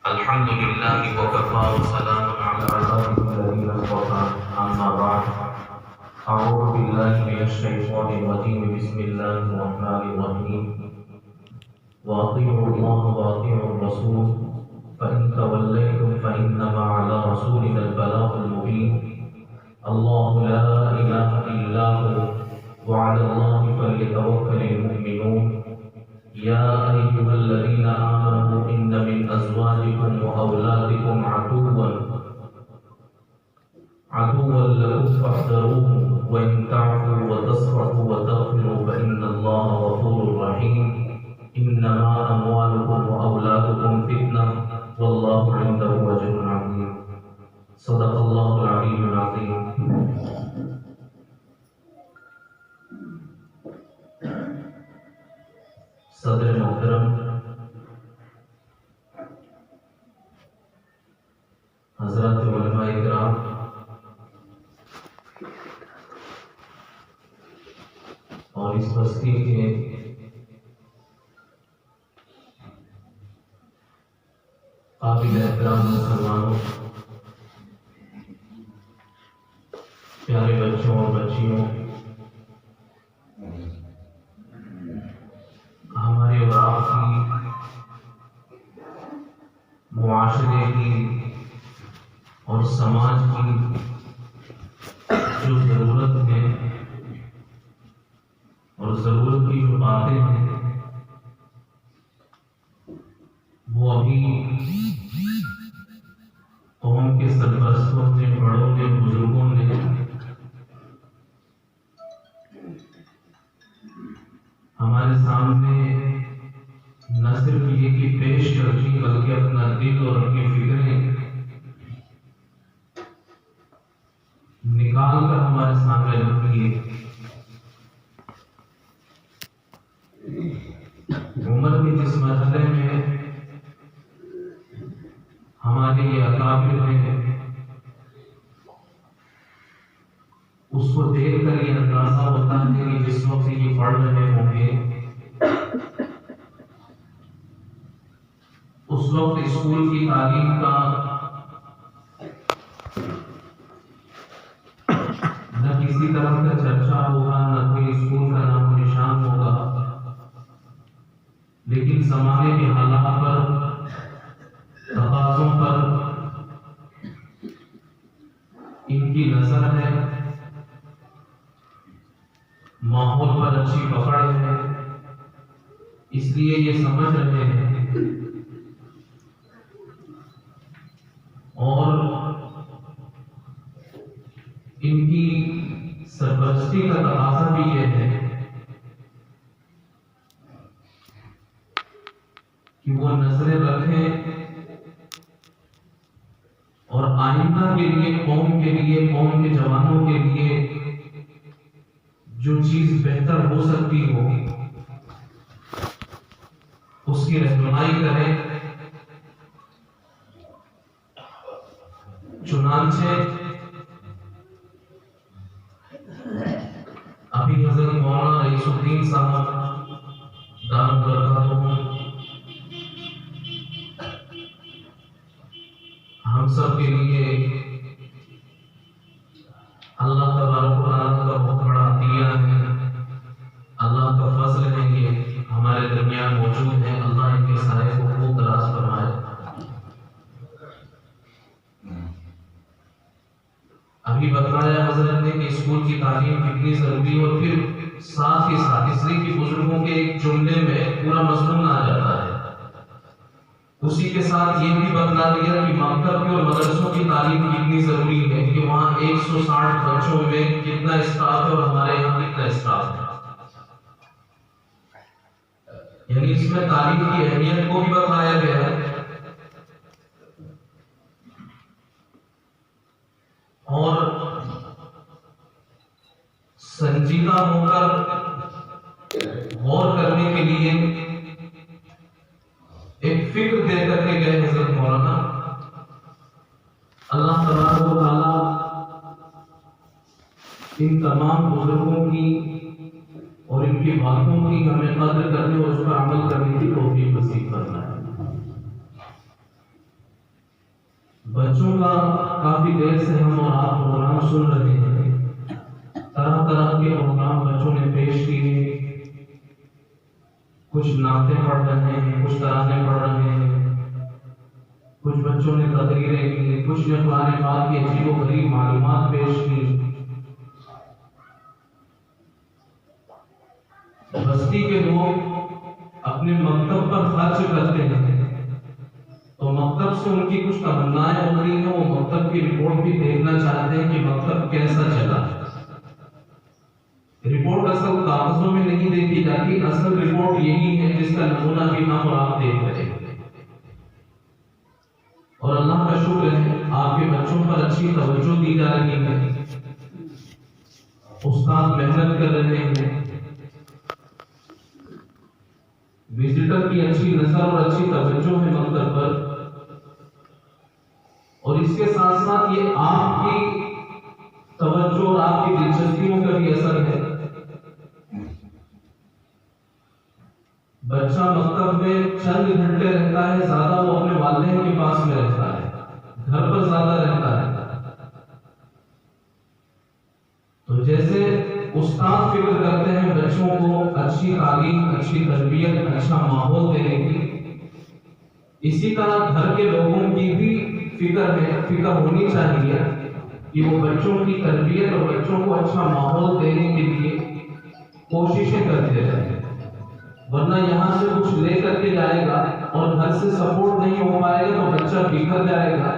الحمد لله وكفى وسلام على عباده الذين اصطفى أما بعد أعوذ بالله من الشيطان الرجيم بسم الله الرحمن الرحيم وأطيعوا الله وأطيعوا الرسول فإن توليتم فإنما على رسولنا البلاغ المبين الله لا إله إلا هو وعلى الله فليتوكل المؤمنون يا أيها الذين آمنوا إن من أزواجكم وأولادكم عدوا لكم فاحذروه وإن تعفوا وتصفحوا وتغفروا فإن الله غفور رحيم إنما أموالكم وأولادكم فتنة والله عنده أجر عظيم صدق الله العلي العظيم. صدر محترم، حضرات علماء کرام، اور اس بستی کے قابل احترام مسلمانوں، پیارے بچوں اور بچیوں، ہمارے اور آپ کی معاشرے کی اور سماج کی جو ضرورت ہے اور ضرورت کی جو باتیں ہیں وہ ابھی قوم کے سرپرستوں نے، بڑوں نے، بزرگوں نے ہمارے سامنے نہ صرف یہ کہ پیش کر دی بلکہ اپنا دل اور اپنی فکریں نکال کر ہمارے سامنے رکھ دیے. عمر کے جس مرحلے میں ہمارے یہ اکابر ہیں اس کو دیکھ کر یہ اندازہ ہوتا ہے کہ جس وقت یہ پڑھ رہے ہوں گے اس وقت اسکول کی تعلیم کا نہ کسی طرح کا چرچا ہوگا، نہ کوئی اسکول کا نام و نشان ہوگا، لیکن زمانے کے حالات پر، تقاضوں پر ان کی نظر ہے، ماحول پر اچھی پکڑ ہے، اس لیے یہ سمجھ رہے ہیں اور ان کی سرپرستی کا تقاضا بھی یہ ہے کہ وہ نظریں رکھیں اور آئندہ کے لیے، قوم کے لیے، قوم کے جوانوں کے لیے جو چیز بہتر ہو سکتی ہو اس کی رہنمائی کریں. چنانچہ ابھی حضرت مولانا رئیس الدین صاحب دامت برکاتہم ہم سب کے لیے اللہ تبارک و تعالیٰ کا بہت بڑا عطیہ ہے، اللہ کا فضل ہے کہ ہمارے درمیان موجود ہے. اللہ ان کے سائے کو خوب دراز فرمائے. ابھی بتایا حضرت نے کہ اسکول کی تعلیم کتنی ضروری ہے، اور پھر ساتھ ہی ساتھ اس لیے کہ بزرگوں کے ایک جملے میں پورا مضمون آ جاتا ہے. اسی کے ساتھ یہ بھی بتلا دیا کہ مکتب کی اور مدرسوں کی تعلیم کتنی ضروری ہے کہ وہاں 160 بچوں میں کتنا اسٹاف ہے اور ہمارے یہاں کتنا اسٹاف ہے. یعنی اس میں تعلیم کی اہمیت کو بھی بتایا گیا ہے اور سنجیدہ ہو کر غور کرنے کے لیے ایک فکر دے کر کے گئے حضرت مولانا. اللہ تبارک و تعالیٰ ان تمام بزرگوں کی اور ان کی باتوں کی ہمیں قدر کرنے اور اس پر عمل کرنے کی توفیق نصیب کرنا ہے۔ بچوں کا کافی دیر سے ہم اور آپ پروگرام سن رہے ہیں، طرح طرح کے پروگرام بچوں نے پیش کیے، کچھ نعتیں پڑھ رہے ہیں، کچھ ترانے پڑھ رہے ہیں، کچھ بچوں نے تقریریں کی، کچھ نے قرآن پاک کی عجیب و غریب معلومات پیش کی۔ بستی کے لوگ اپنے مکتب پر خرچ کرتے ہیں تو مکتب سے ان کی کچھ تمنائیں ہوتی ہیں، وہ مکتب کی رپورٹ بھی دیکھنا چاہتے ہیں کہ مکتب کیسا چلا۔ رپورٹ اصل کاغذوں میں نہیں دیکھی جاتی، اصل رپورٹ یہی ہے جس کا نمونہ بھی ہم اور آپ دیکھ رہے ہیں۔ اور اللہ کا شکر ہے آپ کے بچوں پر اچھی توجہ دی جا رہی ہے، استاد محنت کر رہے ہیں، وزٹر کی اچھی نظر اور اچھی توجہ ہے مکتب پر، اور اس کے ساتھ ساتھ یہ آپ کی توجہ اور آپ کی دلچسپیوں کا بھی اثر ہے۔ بچہ مکتب میں چند گھنٹے رہتا ہے، زیادہ وہ اپنے والدین کے پاس میں رہتا ہے، گھر پر زیادہ رہتا ہے۔ تو جیسے استاد فکر کرتے ہیں بچوں کو اچھی تعلیم، اچھی تربیت، اچھا ماحول دینے کی، اسی طرح گھر کے لوگوں کی بھی فکر ہونی چاہیے کہ وہ بچوں کی تربیت اور بچوں کو اچھا ماحول دینے کے لیے کوششیں کرتے رہیں، ورنہ یہاں سے کچھ لے کر کے جائے گا اور گھر سے سپورٹ نہیں ہو پائے گا تو بچہ بگڑ جائے گا،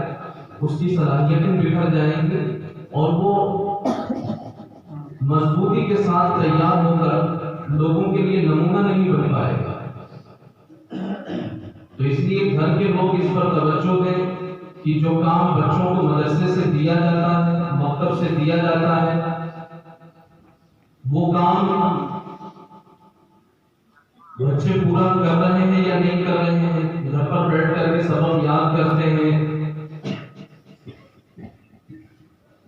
اس کی صلاحیتیں بگڑ جائیں گی اور وہ مضبوطی کے ساتھ تیار ہو کر لوگوں کے لیے نمونہ نہیں بن پائے گا۔ تو اس لیے گھر کے لوگ اس پر توجہ دیں کہ جو کام بچوں کو مدرسے سے دیا جاتا ہے، مکتب سے دیا جاتا ہے، وہ کام بچے پورا کر رہے ہیں یا نہیں کر رہے ہیں، گھر پر بیٹھ کر کے سبق یاد کرتے ہیں،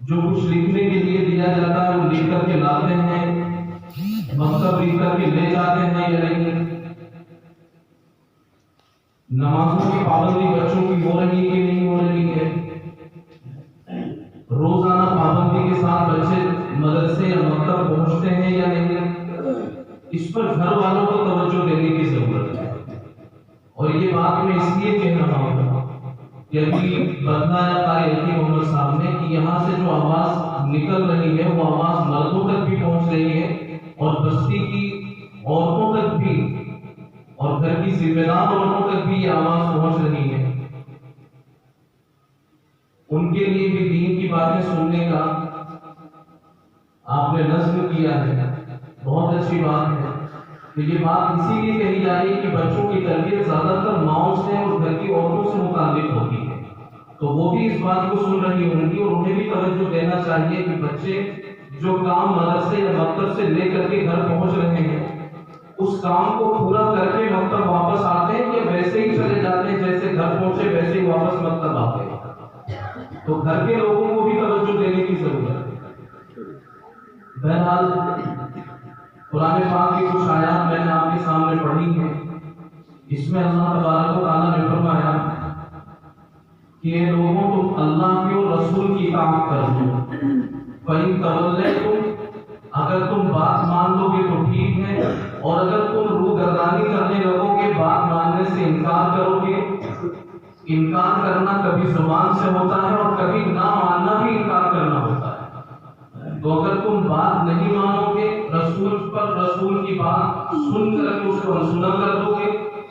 جو کچھ لکھنے کے لیے دیا جاتا ہے وہ لکھ کر کے لاتے ہیں، مکتب لکھ کر کے لے جاتے ہیں یا نہیں، نمازوں کی پابندی بچوں کی ہو رہی ہے کہ نہیں ہو رہی ہے، روزانہ پابندی کے ساتھ بچے مدرسے یا مکتب پہنچتے ہیں یا نہیں، اس پر گھر والوں کو توجہ دینے کی ضرورت ہے۔ اور یہ بات میں اس لیے کہہ رہا ہوں کہ ابھی بتایا قاری محمد صاحب نے کہ یہاں سے جو آواز نکل رہی ہے وہ آواز مردوں تک بھی پہنچ رہی ہے اور بستی کی عورتوں تک بھی اور گھر کی ذمہ دار عورتوں تک بھی یہ آواز پہنچ رہی ہے۔ ان کے لیے بھی دین کی باتیں سننے کا آپ نے نظم کیا ہے، بہت اچھی بات ہے۔ تو یہ بات اسی لیے کہی جا رہی ہے کہ بچوں کی تربیت زیادہ تر ماؤں سے اور گھر کی عورتوں سے متعلق ہوتی ہے، تو وہ بھی اس بات کو سن رہی ہوں گی اور انہیں بھی توجہ دینا چاہیے کہ بچے جو کام مدرسے یا مکتب سے لے کر کے گھر پہنچ رہے ہیں اس کام کو پورا کر کے مکتب واپس آتے ہیں کہ ویسے ہی چلے جاتے ہیں جیسے گھر پہنچے ویسے ہی واپس مکتب آتے ہیں۔ تو گھر کے لوگوں کو بھی توجہ دینے کی ضرورت ہے۔ بہرحال قرآن پاک کی کچھ آیات میں نے آپ کے سامنے پڑھی ہیں، اس میں اللہ تبارک و تعالیٰ نے فرمایا کہ یہ لوگوں تم اللہ کے اور رسول کی اطاعت کر دو، فَإِن تَوَلَّيْتُمْ اگر تم بات مان لو گے تو ٹھیک ہے، اور اگر تم روگردانی کرنے لگو گے، بات ماننے سے انکار کرو گے، انکار کرنا کبھی زبان سے ہوتا ہے اور کبھی نہ ماننا بھی انکار کرنا ہوتا ہے۔ تو اگر تم بات نہیں مانو گے، رسول کی بات سن کر کے اس کو انسنا کر دو گے،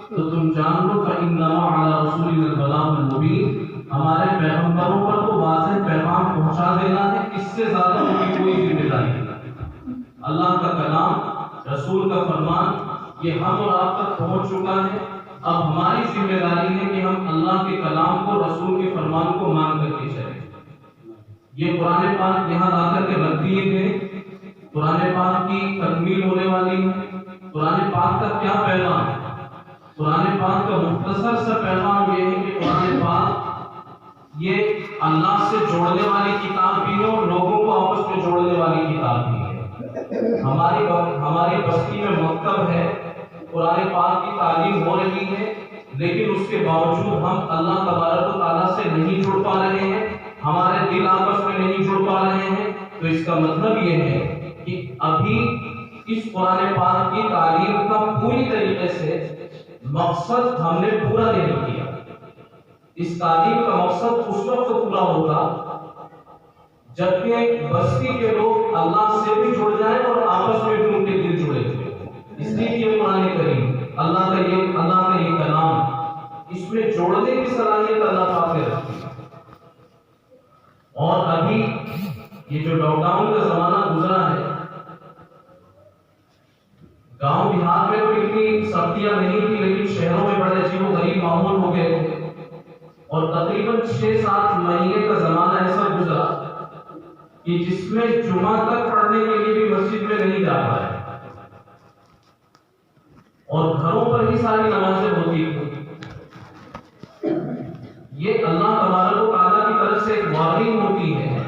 تو تم جان لو فَإِنَّمَا عَلَىٰ رَسُولِنَا الْبَلَاغُ الْمُبِينُ ہمارے پیغمبروں پر تو واضح پیغام پہنچا دینا ہے، اس سے زیادہ ان کی کوئی ذمہ داری نہیں۔ اللہ کا کلام، رسول کا فرمان یہ ہم اور آپ تک پہنچ چکا ہے، اب ہماری ذمہ داری ہے کہ ہم اللہ کے کلام کو، رسول کے فرمان کو مان کر کے چلیں۔ یہ قرآن پاک یہاں لا کر کے رکھ دیے گئے، قرآن پاک کی تکمیل ہونے والی ہے۔ قرآن پاک کا کیا پیغام ہے؟ قرآن پاک کا مختصر سا پیغام یہ ہے کہ قرآن پاک یہ اللہ سے جوڑنے والی کتاب بھی ہے اور لوگوں کو آپس میں جوڑنے والی کتاب بھی ہے۔ ہماری بستی میں مکتب ہے، قرآن پاک کی تعلیم ہو رہی ہے، لیکن اس کے باوجود ہم اللہ تبارک و تعالیٰ سے نہیں جڑ پا رہے ہیں، ہمارے دل آپس میں نہیں جڑ پا رہے ہیں، تو اس کا مطلب یہ ہے کہ ابھی اس قرآن پاک کی تعلیم کا پوری طریقے سے مقصد ہم نے پورا نہیں کیا۔ اس تعلیم کا مقصد اس وقت پورا ہوگا جبکہ بستی کے لوگ اللہ سے بھی جڑ جائیں اور آپس میں بھی ان کے دل جڑے ہوئے۔ اس لیے کہ قرآن کریم اللہ کا یہ کلام، اس میں جوڑنے کی صلاحیت اللہ پاک نے رکھی ہے۔ اور ابھی یہ جو لاک ڈاؤن کا زمانہ گزرا ہے، گاؤں دیہات میں تو اتنی سختیاں نہیں تھی، لیکن شہروں میں بڑے عجیب و غریب ماحول ہو گئے تھے، اور تقریباً 6-7 مہینے کا زمانہ ایسا گزرا کہ جس میں جمعہ تک پڑھنے کے لیے بھی مسجد میں نہیں جا پائے، اور گھروں پر ہی ساری نمازیں ہوتی تھیں۔ یہ اللہ تبارک و تعالیٰ کی طرف سے ایک وارننگ ہوتی ہے،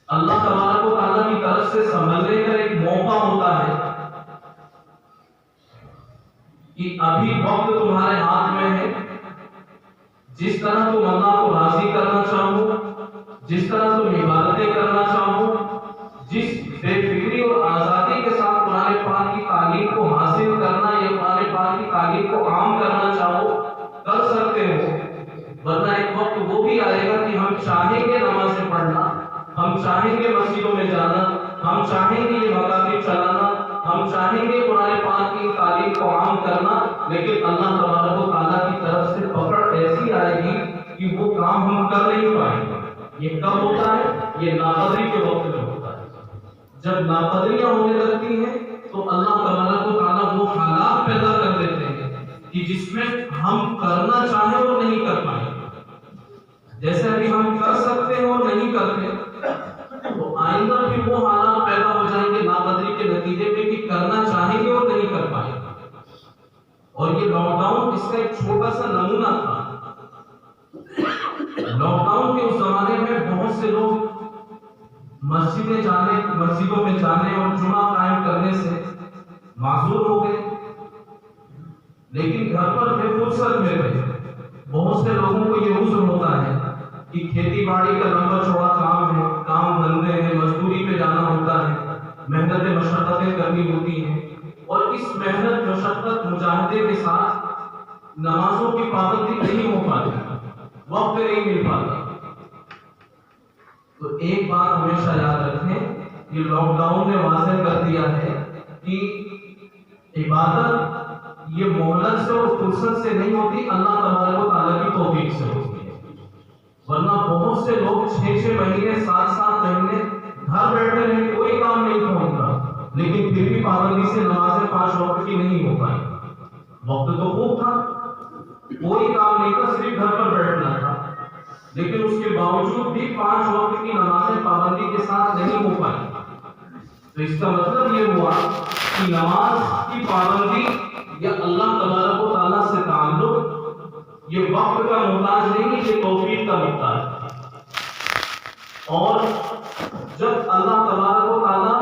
اللہ تبارک و تعالیٰ کی طرف سے سنبھلنے کا ایک موقع ہوتا ہے کہ ابھی وقت تمہارے ہاتھ میں ہے، جس طرح تم اللہ کو راضی کرنا چاہو، جس طرح تم عبادتیں کرنا چاہو، جس بے فکری اور آزادی کے ساتھ قرآن پاک کی تعلیم کو حاصل کرنا یا قرآن پاک کی تعلیم کو عام کرنا چاہو کر سکتے ہو، ورنہ ایک وقت وہ بھی آئے گا کہ ہم چاہیں گے نمازیں پڑھنا، ہم چاہیں گے مسجدوں میں جانا، ہم چاہیں گے یہ مکاتب چلانا، ہم چاہیں گے قرآن پاک کی تعلیم کو عام کرنا، لیکن اللہ تبارک و تعالیٰ کی طرف سے پکڑ ایسی آئے گی کہ وہ کام ہم کر نہیں پائیں گے۔ یہ کب ہوتا ہے؟ یہ ناقدری کے وقت میں ہوتا ہے۔ جب ناقدریاں ہونے لگتی ہیں تو اللہ تبارک و تعالیٰ وہ حالات پیدا کر دیتے ہیں کہ جس میں ہم کرنا چاہیں اور نہیں کر پائیں۔ جیسے ابھی ہم کر سکتے ہیں اور نہیں کرتے، تو آئندہ پھر وہ حالات پیدا ہو جائیں گے ناقدری کے نتیجے میں کہ کرنا چاہیں گے اور نہیں کر پائیں گے۔ اور یہ لاک ڈاؤن اس کا ایک چھوٹا سا نمونہ تھا۔ لاک ڈاؤن کے اس زمانے میں بہت سے لوگ مسجدوں میں جانے اور جمعہ قائم کرنے سے معذور ہو گئے، لیکن گھر پر بے فرصت میں رہے۔ بہت سے لوگوں کو یہ عذر ہوتا ہے کہ کھیتی باڑی کا لمبا چوڑا کام ہے، کام دھندے ہیں، مزدوری پہ جانا ہوتا ہے، محنت مشقتیں کرنی ہوتی ہیں، اور اس محنت مشقت مجاہدے کے ساتھ نمازوں کی پابندی نہیں ہو پاتی، وقت نہیں مل پاتا۔ تو ایک بات ہمیشہ یاد رکھیں، یہ لاک ڈاؤن نے واضح کر دیا ہے کہ عبادت یہ مہلت سے اور فرصت سے نہیں ہوتی، اللہ تبارک و تعالیٰ کی توفیق سے ہوتی ہے۔ ورنہ بہت سے لوگ 6 مہینے 7 مہینے گھر بیٹھے رہے، کوئی کام نہیں تھا ان کا، لیکن پھر بھی پابندی سے نمازیں 5 وقت کی نہیں ہو پائی۔ وقت تو خوب تھا، کوئی کام نہیں تھا، صرف گھر پر بیٹھنا تھا، لیکن اس کے باوجود بھی 5 وقت کی نمازیں پابندی کے ساتھ نہیں ہو پائی۔ تو اس کا مطلب یہ ہوا کہ نماز کی پابندی یا اللہ تبارک و تعالیٰ سے تعلق یہ وقت کا محتاج نہیں، یہ توفیق کا محتاج ہے۔ اور جب اللہ تبارک و تعالیٰ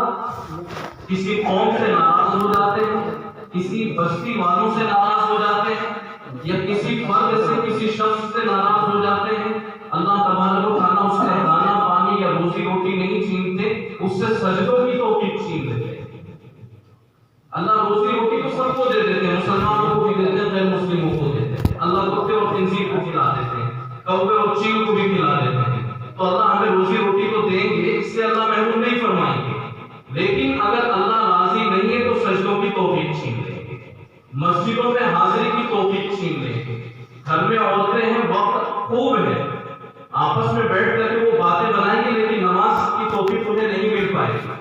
کسی قوم سے ناراض ہو جاتے ہیں، کسی بستی والوں سے ناراض ہو جاتے ہیں، یا کسی فرد سے کسی شخص سے ناراض ہو جاتے ہیں، اللہ تبارک و تعالیٰ اس کا دانا پانی یا روزی روٹی نہیں چھینتے، اس سے سجدوں کی توفیق چھین لیتے ہیں۔ اللہ روزی روٹی تو سب کو دے دیتے ہیں، مسلمانوں کو بھی دیتے ہیں، غیر مسلموں کو دیتے ہیں، اللہ کتے اور خنزیر کو کھلا دیتے ہیں، کوے اور چیل کو بھی کھلا دیتے ہیں۔ تو اللہ ہمیں روزی روٹی تو دیں گے، اس سے اللہ محروم نہیں فرمائیں گے، لیکن اگر اللہ راضی نہیں ہے تو سجدوں کی توفیق چھین لیں گے، مسجدوں میں حاضری کی توفیق چھین لیں گے، گھر میں عورتیں ہیں، وقت خوب ہے، آپس میں بیٹھ کر کے وہ باتیں بنائیں گے، لیکن نماز کی توفیق انہیں نہیں مل پائے گی۔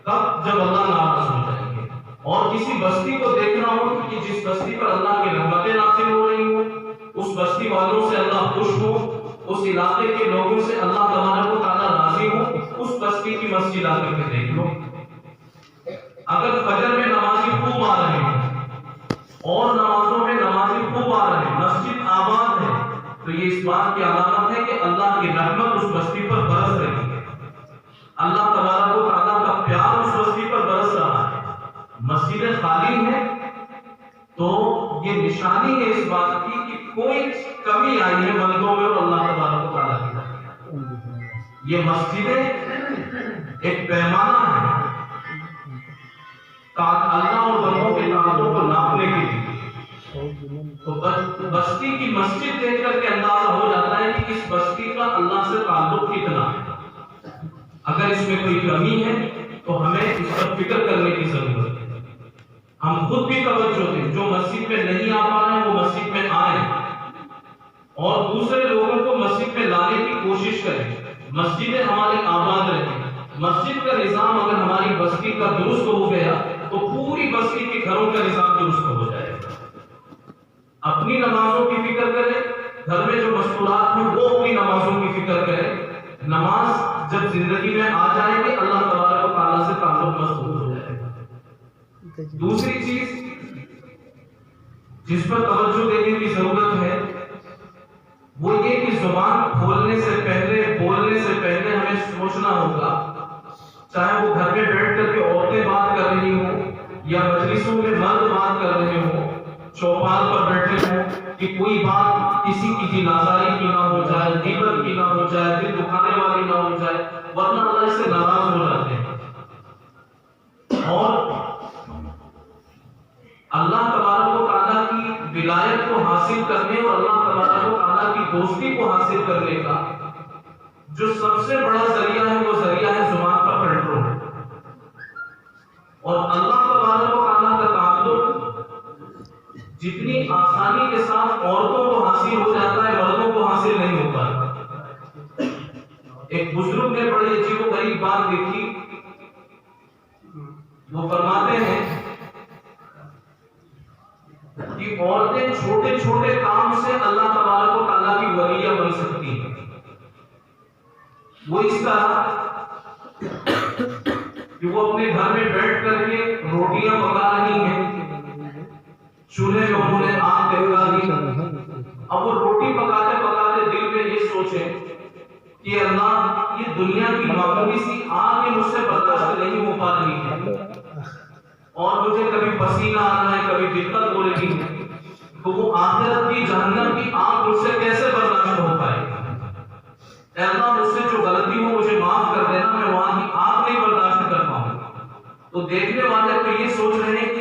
کب؟ جب اللہ ناراض ہو جائیں گے۔ اور کسی بستی کو دیکھنا ہو کہ جس بستی پر اللہ کی رحمتیں نازل ہو رہی ہوں، اس بستی والوں سے اللہ خوش ہو، اس علاقے کے لوگوں سے اللہ تبارک و تعالیٰ راضی ہو، اس بستی کی مسجد آ کر کے دیکھ لو۔ اگر فجر میں نمازی خوب آ رہے ہیں اور نمازوں میں نمازی خوب آ رہے ہیں، مسجد آباد ہے، تو یہ اس بات کی علامت ہے کہ اللہ کی رحمت اس بستی پر برس رہی ہے، اللہ تبارک و تعالیٰ کا پیار مسجدیں خالی ہیں تو یہ نشانی ہے اس بات کی کہ کوئی کمی آئی ہے بندوں میں اور اللہ تبارک و تعالیٰ کی. یہ مسجدیں ایک پیمانہ ہے اللہ اور بندوں کے تعلقوں کو ناپنے کے لیے. تو بستی کی مسجد دیکھ کر کے اندازہ ہو جاتا ہے کہ اس بستی کا اللہ سے تعلق کتنا ہے. اگر اس میں کوئی کمی ہے تو ہمیں اس پر فکر کرنے کی ضرورت ہے. ہم خود بھی توجہ دیں, جو مسجد میں نہیں آ پا رہے ہیں وہ مسجد میں آئیں اور دوسرے لوگوں کو مسجد میں لانے کی کوشش کریں. مسجدیں ہماری آباد رہیں. مسجد کا نظام اگر ہماری بستی کا درست ہو گیا تو پوری بستی کے گھروں کا نظام درست ہو جائے گا. اپنی نمازوں کی فکر کریں, گھر میں جو مشغولات ہیں وہ اپنی نمازوں کی فکر کریں. نماز جب زندگی میں آ جائے گی اللہ تبارک و تعالیٰ سے تعلق مضبوط ہو جائے گا. دوسری چیز جس پر توجہ دینے کی ضرورت ہے وہ یہ کہ زبان کھولنے سے پہلے, بولنے سے پہلے ہمیں سوچنا ہوگا, چاہے وہ گھر میں بیٹھ کر کے عورتیں بات کر رہی ہوں یا مجلسوں میں مرد بات کر رہے ہوں, چوپال پر بیٹھے ہوں, کہ کوئی بات کسی کی نازاری کی نہ ہو جائے, غیبت کی نہ ہو جائے, دل دکھانے والی نہ ہو جائے, ورنہ اللہ اس سے ناراض ہو جاتے ہیں. اور اللہ تبارک و تعالیٰ کی ولایت کو حاصل کرنے اور اللہ تبارک و تعالیٰ کی دوستی کو حاصل کرنے کا جو سب سے بڑا ذریعہ ہے وہ ذریعہ ہے زبان پر کنٹرول. اور اللہ تبارک و تعالیٰ کا تعلق جتنی آسانی کے ساتھ عورتوں کو حاصل ہو جاتا ہے مردوں کو حاصل نہیں ہو پاتا. ایک بزرگ نے بڑی عجیب و غریب بات دیکھی. وہ فرماتے ہیں کہ عورتیں چھوٹے چھوٹے کام سے اللہ تبارک و تعالیٰ کی ولیہ بن سکتی ہیں. وہ اس طرح کہ وہ اپنے گھر میں بیٹھ کر کے روٹیاں پکا رہی ہیں, چولہے میں انہوں نے آگ لگا دی. اب وہ روٹی پکاتے پکاتے دل میں یہ سوچے کہ اللہ یہ دنیا کی معمولی سی آگ مجھ سے برداشت نہیں ہو پا رہی ہے اور مجھے کبھی پسینہ آنا ہے, کبھی دقت ہو رہی ہے, تو وہ آخرت کی جہنم کی آگ مجھ سے کیسے برداشت ہو پائے گی. اے اللہ مجھ سے جو غلطی ہو مجھے معاف کر دینا, میں وہاں کی آگ نہیں برداشت کر پاؤں. تو دیکھنے والے تو یہ سوچ رہے ہیں کہ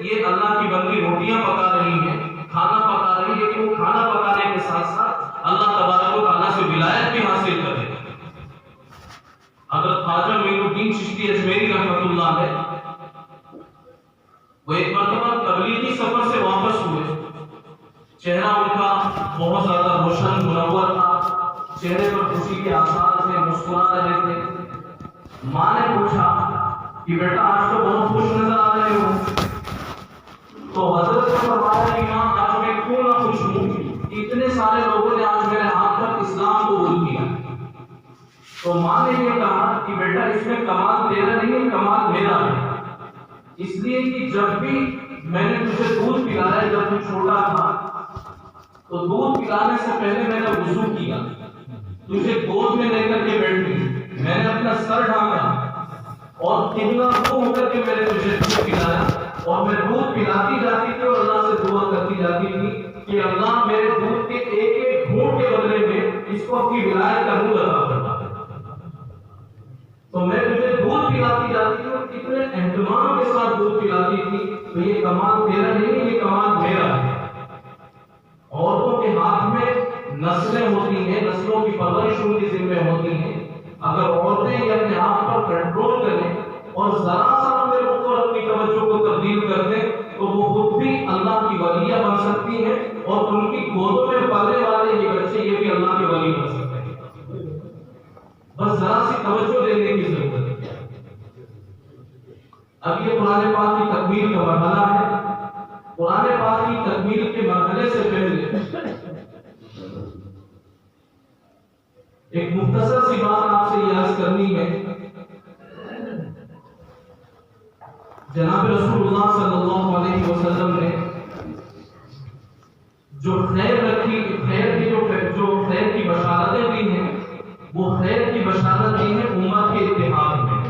یہ اللہ کی بندی روٹیاں پکا رہی ہیں, کھانا پکا رہی ہے, کہ وہ کھانا پکانے کے ساتھ ساتھ اللہ تبارک و تعالیٰ سے ولایت بھی حاصل کرے. حضرت خواجہ معین الدین چشتی اجمیری رحمۃ اللہ علیہ وہ ایک مرتبہ تبلیغی سفر سے واپس ہوئے. چہرہ ان کا بہت زیادہ روشن منور تھا, چہرے پر خوشی کے آثار تھے, مسکرا رہے تھے. ماں نے پوچھا کہ بیٹا آج تو بہت خوش نظر آ رہے ہو. تو حضرت نے فرمایا کہ ماں آج میں کیوں نہ خوش ہوں, اتنے سارے لوگوں نے آج میرے ہاتھ پر اسلام قبول کیا. تو ماں نے یہ کہا کہ بیٹا اس میں کمال تیرا نہیں ہے, کمال میرا ہے. اس لیے کہ جب بھی میں نے تجھے دودھ پلایا جب تو چھوٹا تھا تو دودھ پلانے سے پہلے میں نے وضو کیا, تجھے گود میں لے کر کے بیٹھی, میں نے اپنا سر ڈھانکا اور قبلہ ہو کر کے میں نے تجھے دودھ پلایا, اور میں دودھ پلاتی جاتی تھی اور اللہ سے دعا کرتی جاتی تھی کہ اللہ میرے دودھ کے ایک ایک گھونٹ کے بدلے میں اس کو اپنی ولایت کا نور عطا فرما. تو میں تجھے دودھ پلاتی جاتی تھی اور کتنے اہتمام کے ساتھ دودھ پلاتی تھی. تو یہ کمال تیرا نہیں ہے, یہ کمال میرا ہے. عورتوں کے ہاتھ میں نسلیں ہوتی ہیں, نسلوں کی پرورش ان کی ذمہ ہوتی ہیں. اگر عورتیں یہ اپنے آپ پر کنٹرول کریں اور ذرا سا اپنے اوپر اپنی توجہ کو تبدیل کر دیں تو وہ خود بھی اللہ کی ولیہ بن سکتی ہیں, اور ان کی گودوں میں پلنے والے یہ بچے یہ بھی اللہ کے ولی بن سکتے ہیں. بس ذرا سی توجہ دینے کی ضرورت ہے. اب یہ قرآن پاک کی تکمیل کا مرحلہ ہے. قرآن پاک کی تکمیل کے مرحلے سے پہلے ایک مختصر سی بات آپ سے یہ عرض کرنی ہے. جناب رسول اللہ صلی اللہ علیہ وسلم نے جو خیر رکھی, خیر کی جو خیر کی بشارتیں دی ہیں, وہ خیر کی بشارت دی ہے امت کے اتحاد میں.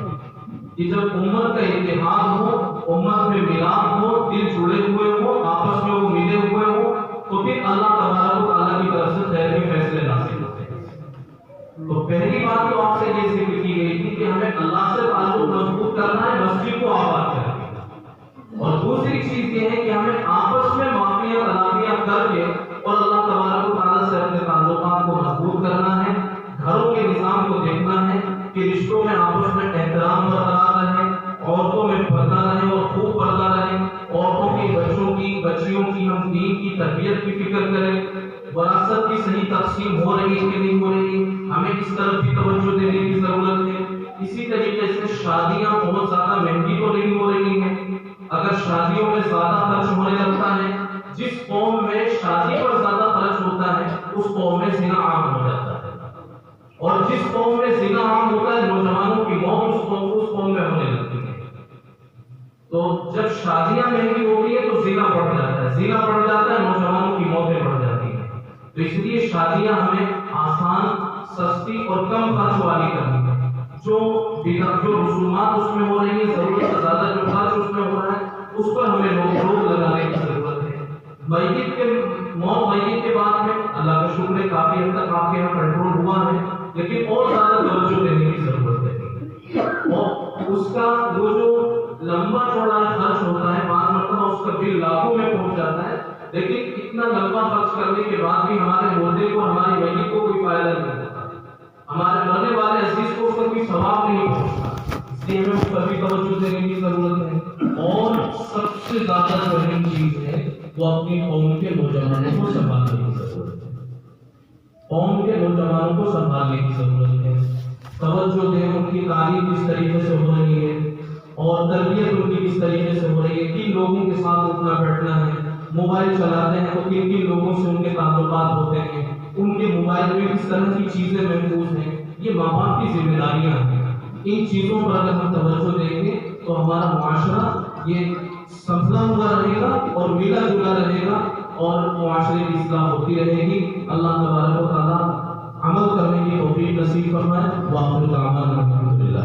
کہ جب امت کا اتحاد ہو، امت میں ملاپ ہو، دل جڑے ہوئے ہو، آپس میں وہ ملے ہوئے ہو، تو پھر اللہ تبارک و تعالیٰ کی طرف سے خیر کے فیصلے نازل ہوتے ہیں۔ تو پہلی بات تو آپ سے یہ ذکر کی گئی تھی کہ ہمیں اللہ سے تعلق مضبوط کرنا ہے، مسجد کو آباد کرنا ہے، اور دوسری چیز یہ ہے کہ ہمیں آپس میں معافیاں تلافیاں کر کے اور اللہ تبارک و تعالیٰ سے اپنے تعلقات کو مضبوط کرنا ہے، گھروں کے نظام کو دیکھنا ہے کہ رشتوں میں آپس میں احترام برقرار رہے، عورتوں میں پردہ رہے اور خوب پردہ رہے، عورتوں کی، بچوں کی، بچیوں کی ہم دین کی تربیت کی فکر کریں، وراثت کی صحیح تقسیم ہو رہی ہے کہ نہیں ہو رہی، ہمیں اس طرف بھی توجہ دینے کی ضرورت ہے۔ اسی طریقے سے شادیاں بہت زیادہ مہنگی تو نہیں ہو رہی ہیں، اگر شادیوں میں زیادہ خرچ ہونے لگتا ہے، جس قوم میں شادی پر زیادہ خرچ ہوتا ہے اس قوم میں زنا عام ہو جاتا ہے، اور جس قوم میں زنا عام ہوتا ہے نوجوانوں کی موت اس قوم میں ہونے لگتی ہے۔ تو جب شادیاں مہنگی ہو گئی ہے تو زنا بڑھ جاتا ہے، زنا بڑھ جاتا ہے، نوجوانوں کی موتیں بڑھ جاتی ہیں۔ تو اس لیے شادیاں ہمیں آسان، سستی اور کم خرچ والی کرنی ہے۔ جو رسومات اس میں ہو رہی ہیں، ضرورت سے زیادہ جو خرچ اس میں ہو رہا ہے، اس پر ہمیں روک لگانے کی ضرورت ہے۔ میت کے بعد میں اللہ کا شکر ہے کافی حد تک آپ کے یہاں کنٹرول ہوا ہے، لیکن اور زیادہ توجہ دینے کی ضرورت ہے، اور اس کا وہ جو لمبا چوڑا خرچ ہوتا ہے، بعض مرتبہ اس کا بل لاکھوں میں پہنچ جاتا ہے، لیکن اتنا لمبا خرچ کرنے کے بعد بھی ہمارے مردے کو، ہماری میت کو کوئی فائدہ نہیں ہوتا، ہمارے مرنے والے عزیز کو اس کا کوئی ثواب نہیں پہنچتا، اس لیے ہمیں اس پر بھی توجہ دینے کی ضرورت ہے۔ اور سب سے زیادہ اہم چیز ہے وہ اپنی قوم کے نوجوانوں کو سنبھالنے کی ضرورت ہے، قوم کے نوجوانوں کو سنبھالنے کی ضرورت ہے، توجہ دیں، ان کی تعلیم کس طریقے سے ہو رہی ہے اور تربیت ان کی کس طریقے سے ہو رہی ہے، کن لوگوں کے ساتھ اٹھنا بیٹھنا ہے، موبائل چلاتے ہیں تو کن کن لوگوں سے ان کے تعلقات ہوتے ہیں، ان کے موبائل میں کس طرح کی چیزیں محفوظ ہیں، یہ ماں باپ کی ذمہ داریاں ہیں۔ ان چیزوں پر اگر ہم توجہ دیں گے تو ہمارا معاشرہ یہ سنبھلا ہوا رہے گا اور ملا جلا رہے گا اور معاشرے کی اصلاح ہوتی رہے گی۔ اللہ تبارک و تعالیٰ عمل کرنے کی توفیق نصیب فرمائے۔ وآخر دعوانا الحمدللہ۔